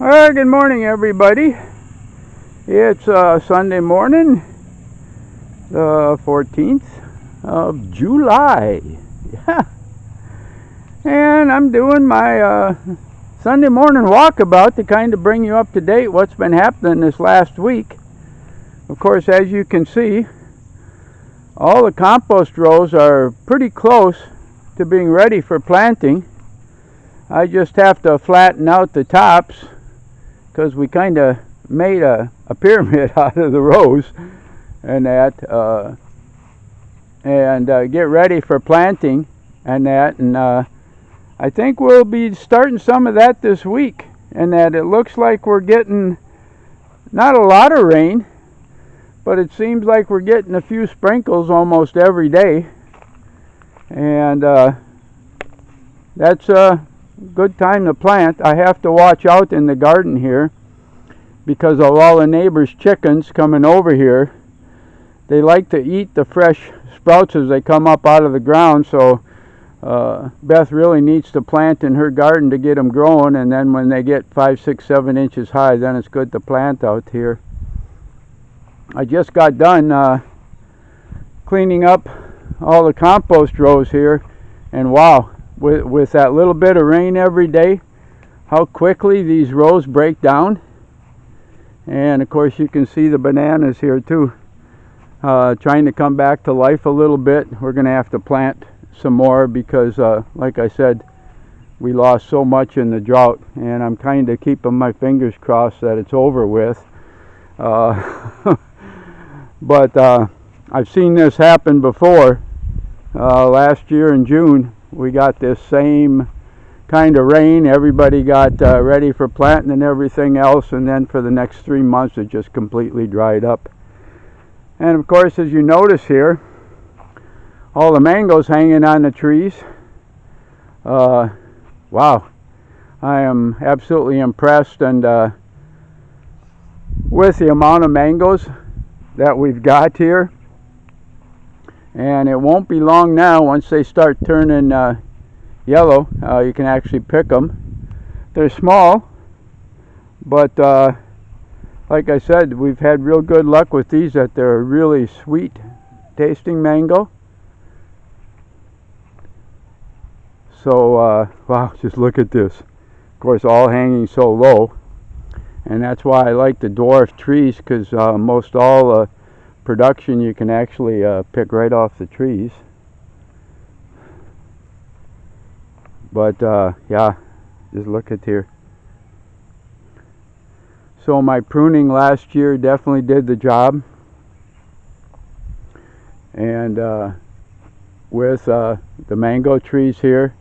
Well, good morning, everybody. It's Sunday morning, the 14th of July. Yeah. And I'm doing my Sunday morning walkabout to kind of bring you up to date what's been happening this last week. Of course, as you can see, all the compost rows are pretty close to being ready for planting. I just have to flatten out the tops because we kind of made a pyramid out of the rows and that, get ready for planting and that, and I think we'll be starting some of that this week, and that it looks like we're getting not a lot of rain, but it seems like we're getting a few sprinkles almost every day, and that's a good time to plant. I have to watch out in the garden here because of all the neighbors' chickens coming over here. They like to eat the fresh sprouts as they come up out of the ground, so Beth really needs to plant in her garden to get them growing, and then when they get 5, 6, 7 inches high, then it's good to plant out here. I just got done cleaning up all the compost rows here, and wow, with that little bit of rain every day, how quickly these rows break down. And of course you can see the bananas here too, trying to come back to life a little bit. We're gonna have to plant some more because like I said, we lost so much in the drought, and I'm kind of keeping my fingers crossed that it's over with. But I've seen this happen before. Last year in June we got this same kind of rain. Everybody got ready for planting and everything else, and then for the next 3 months it just completely dried up. And of course, as you notice here, all the mangoes hanging on the trees. Wow, I am absolutely impressed and with the amount of mangoes that we've got here. And it won't be long now, once they start turning yellow, you can actually pick them. They're small, but like I said, we've had real good luck with these, that they're a really sweet tasting mango. So wow, just look at this. Of course, all hanging so low, and that's why I like the dwarf trees, because most all production you can actually pick right off the trees. But yeah, just look at here. So my pruning last year definitely did the job, and with the mango trees here,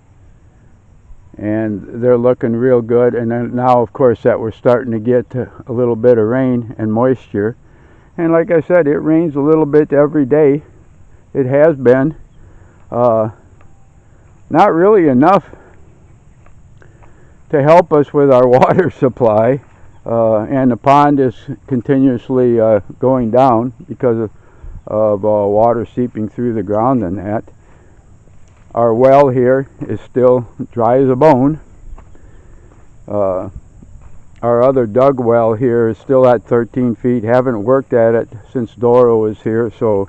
and they're looking real good. And then now, of course, that we're starting to get a little bit of rain and moisture, and like I said, it rains a little bit every day. It has been not really enough to help us with our water supply, and the pond is continuously going down because of water seeping through the ground and that. Our well here is still dry as a bone. Our other dug well here is still at 13 feet. Haven't worked at it since Dora was here, so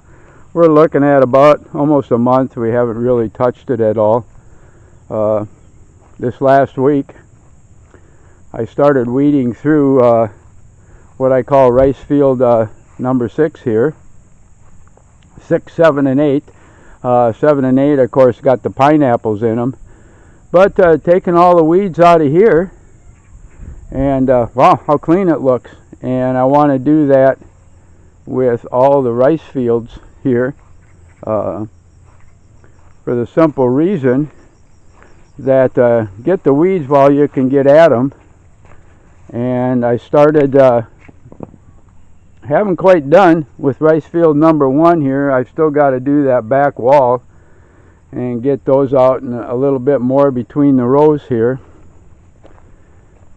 we're looking at about almost a month. We haven't really touched it at all. This last week I started weeding through what I call rice field number 6 here. 6, 7, and 8. 7 and 8, of course, got the pineapples in them. But taking all the weeds out of here, and wow, how clean it looks. And I want to do that with all the rice fields here, for the simple reason that get the weeds while you can get at them. And I started, haven't quite done with rice field number 1 here. I've still got to do that back wall and get those out and a little bit more between the rows here.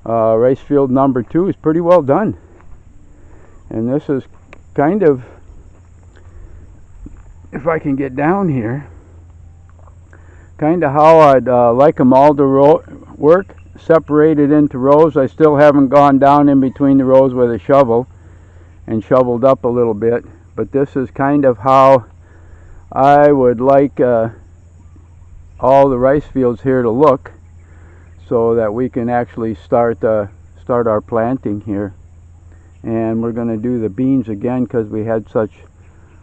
Rice field number 2 is pretty well done, and this is kind of, if I can get down here, kind of how I'd like them all to work. separated into rows. I still haven't gone down in between the rows with a shovel and shoveled up a little bit, but this is kind of how I would like all the rice fields here to look, so that we can actually start our planting here. And we're going to do the beans again because we had such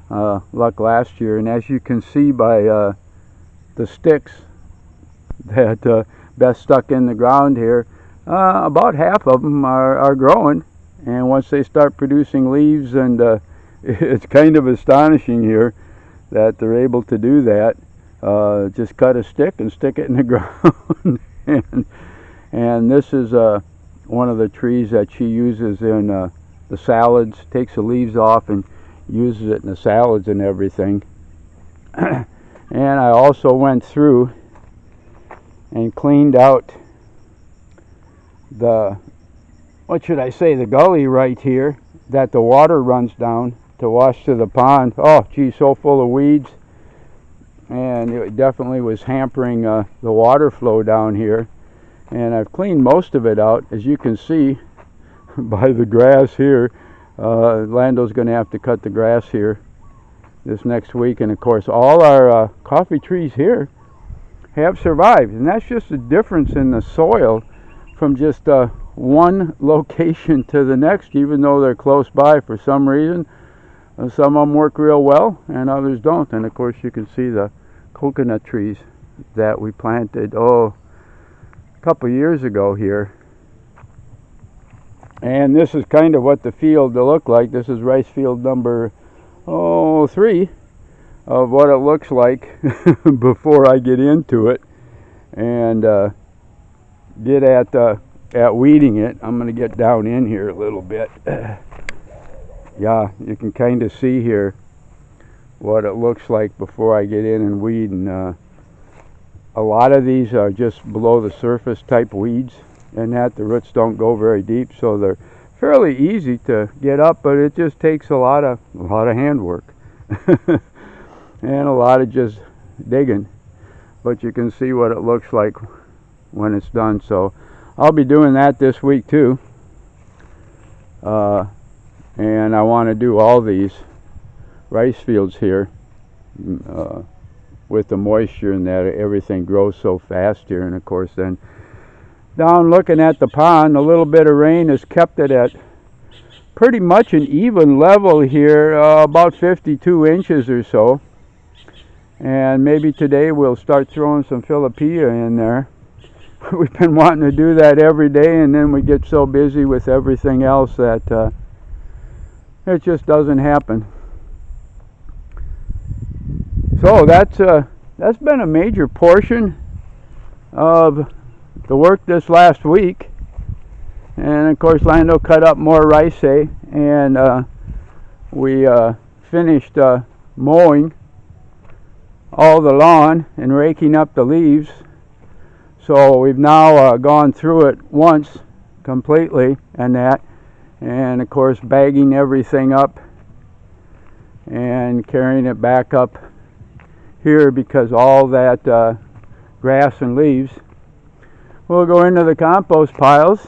luck last year. And as you can see by the sticks that Beth stuck in the ground here, about half of them are growing, and once they start producing leaves, and it's kind of astonishing here that they're able to do that. Just cut a stick and stick it in the ground. and this is one of the trees that she uses in the salads, takes the leaves off and uses it in the salads and everything. And I also went through and cleaned out the, what should I say, the gully right here that the water runs down to wash to the pond. Oh gee, so full of weeds, and it definitely was hampering the water flow down here. And I've cleaned most of it out, as you can see by the grass here. Lando's going to have to cut the grass here this next week. And of course all our coffee trees here have survived, and that's just the difference in the soil from just one location to the next, even though they're close by. For some reason some of them work real well and others don't. And of course you can see the coconut trees that we planted a couple years ago here. And this is kind of what the field will look like. This is rice field number 3 of what it looks like before I get into it and get at weeding it. I'm going to get down in here a little bit. Yeah, you can kind of see here what it looks like before I get in and weed. And a lot of these are just below the surface type weeds, and that the roots don't go very deep, so they're fairly easy to get up, but it just takes a lot of handwork and a lot of just digging. But you can see what it looks like when it's done. So I'll be doing that this week too, and I want to do all these rice fields here with the moisture, and that everything grows so fast here. And of course then down looking at the pond, a little bit of rain has kept it at pretty much an even level here, about 52 inches or so. And maybe today we'll start throwing some Filipina in there. We've been wanting to do that every day, and then we get so busy with everything else that it just doesn't happen. So that's been a major portion of the work this last week. And of course Lando cut up more rice hay, and we finished mowing all the lawn and raking up the leaves. So we've now gone through it once completely, and of course bagging everything up and carrying it back up here, because all that grass and leaves will go into the compost piles.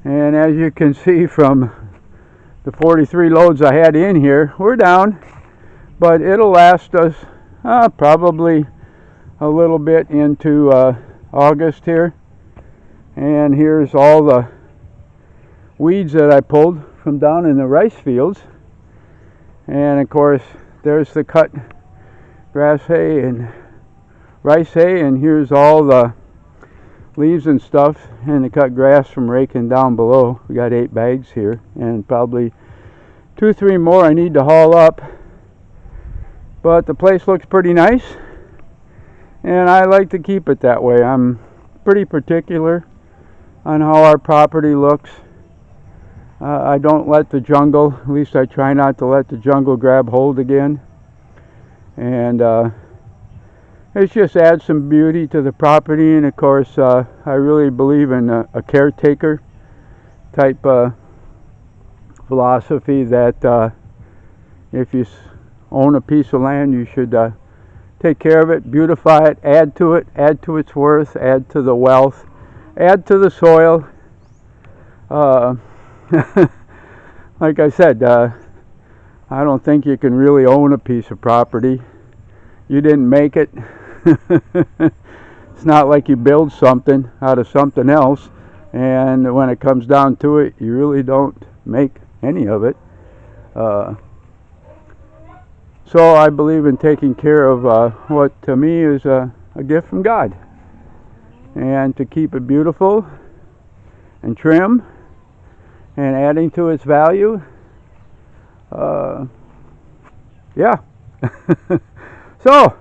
And as you can see from the 43 loads I had in here, we're down, but it'll last us probably a little bit into August here. And here's all the weeds that I pulled from down in the rice fields. And of course there's the cut grass hay and rice hay, and here's all the leaves and stuff and the cut grass from raking down below. We got 8 bags here, and probably 2-3 more I need to haul up. But the place looks pretty nice, and I like to keep it that way. I'm pretty particular on how our property looks. I don't let the jungle, at least I try not to let the jungle grab hold again. And it just adds some beauty to the property. And of course I really believe in a caretaker type philosophy, that if you own a piece of land, you should take care of it, beautify it, add to its worth, add to the wealth add to the soil. Like I said, I don't think you can really own a piece of property. You didn't make it. It's not like you build something out of something else, and when it comes down to it, you really don't make any of it. So I believe in taking care of what to me is a gift from God, and to keep it beautiful and trim and adding to its value. Yeah. So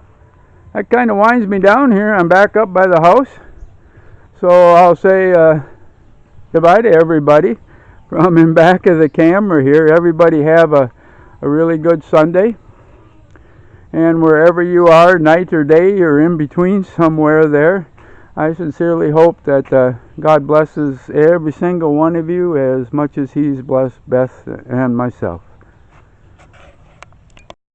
that kind of winds me down here. I'm back up by the house, so I'll say goodbye to everybody from in back of the camera here. Everybody have a really good Sunday, and wherever you are, night or day or in between somewhere there, I sincerely hope that God blesses every single one of you as much as He's blessed Beth and myself.